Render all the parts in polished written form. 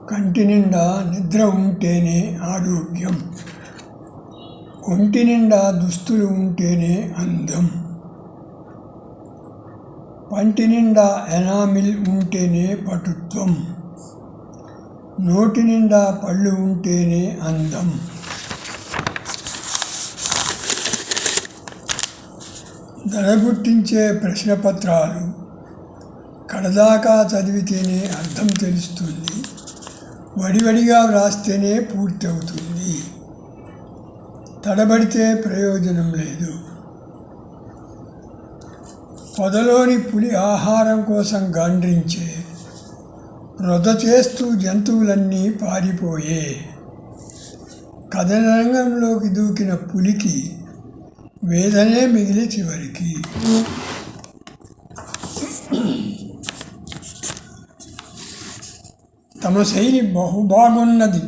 కంటి నిండా నిద్ర ఉంటేనే ఆరోగ్యం, ఒంటి నిండా దుస్తులు ఉంటేనే అందం, పంటి నిండా ఎనామిల్ ఉంటేనే పటుత్వం, నోటి నిండా పళ్ళు ఉంటేనే అందం. దడబుట్టించే ప్రశ్నపత్రాలు కడదాకా చదివితేనే అర్థం తెలుస్తుంది, వడివడిగా వ్రాస్తేనే పూర్తి అవుతుంది. తడబడితే ప్రయోజనం లేదు. పొదలోని పులి ఆహారం కోసం గాండ్రించే, రొద చేస్తూ జంతువులన్నీ పారిపోయే. కథనరంగంలోకి దూకిన పులికి వేదనే మిగిలి చివరికి. తమ శైలి బహుబాగున్నది,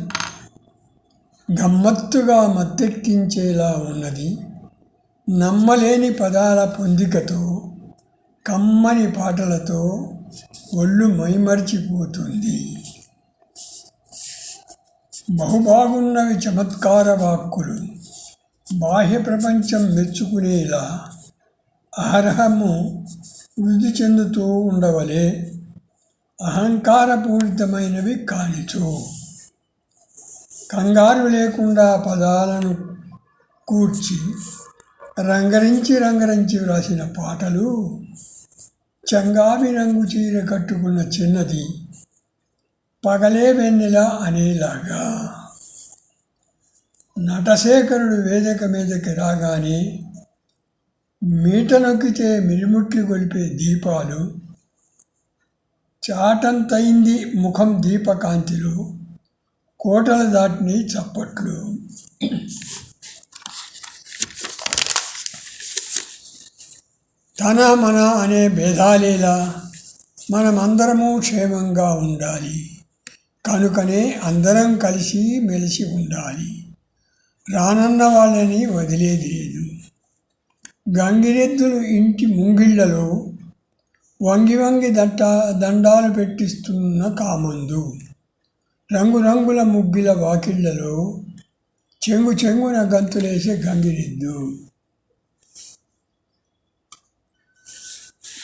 గమ్మత్తుగా మత్తెక్కించేలా ఉన్నది. నమ్మలేని పదాల పొందికతో, కమ్మని పాటలతో ఒళ్ళు మైమరిచిపోతుంది. బహుబాగున్నవి చమత్కార వాక్కులు, బాహ్య ప్రపంచం మెచ్చుకునేలా. అహరహము వృద్ధి చెందుతూ ఉండవలే, అహంకారపూరితమైనవి కానిచో. కంగారు లేకుండా పదాలను కూర్చి రంగరించి వ్రాసిన పాటలు. చంగావి రంగు చీర కట్టుకున్న చిన్నది పగలే వెన్నెల అనేలాగా. నటశేఖరుడు వేదిక మీదకి రాగానే మీట నొక్కితే మిరుముట్లు గొలిపే దీపాలు. చాటంతయింది ముఖం దీపకాంతిలో, కోటలు దాటిని చప్పట్లు. తన మన అనే భేదాలేలా, మనమందరము క్షేమంగా ఉండాలి. కనుకనే అందరం కలిసి మెలిసి ఉండాలి. రానన్న వాళ్ళని వదిలేది లేదు. గంగిరెద్దులు ఇంటి ముంగిళ్లలో వంగి వంగి దండాలు పెట్టిస్తున్న కామందు. రంగురంగుల ముగ్గుల వాకిళ్లలో చెంగున గంతులేసే గంగిరెద్దు.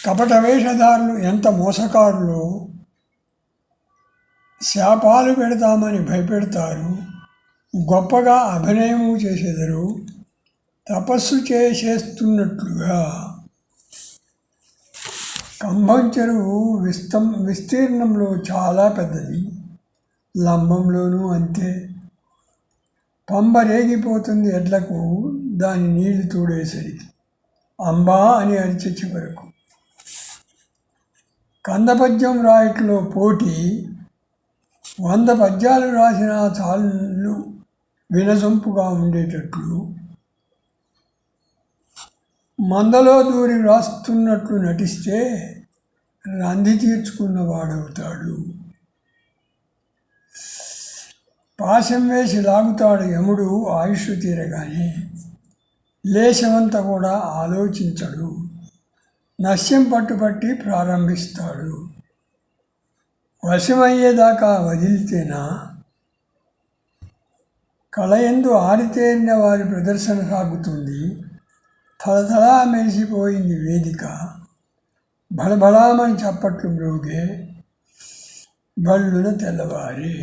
కపట వేషధారులు ఎంత మోసకారులో, శాపాలు పెడతామని భయపెడతారు, గొప్పగా అభినయము చేసెదరు, తపస్సు చేస్తున్నట్లుగా. కంభం చెరువు విస్తీర్ణంలో చాలా పెద్దది, లంబంలోనూ అంతే. పంబ రేగిపోతుంది ఎడ్లకు దాని నీళ్లు తోడేసరికి, అంబా అని అరిచే చివరకు. కందపద్యం రాయట్లో పోటీ, 100 పద్యాలు రాసినా చాలు వినసొంపుగా ఉండేటట్లు. మందలో దూరి వ్రాస్తున్నట్లు నటిస్తే రంది తీర్చుకున్నవాడవుతాడు. పాశం వేసి లాగుతాడు యముడు ఆయుష్ తీరగానే, లేశమంత కూడా ఆలోచించడు. నస్యం పట్టుపట్టి ప్రారంభిస్తాడు. వశమయ్యేదాకా వదిలితేనా? కళయందు ఆరితేరిన వారి ప్రదర్శన సాగుతుంది. తలతలా మెరిసిపోయింది వేదిక. భళభళామని చప్పట్లు మ్రోగే, భళ్ళున తెల్లవారే.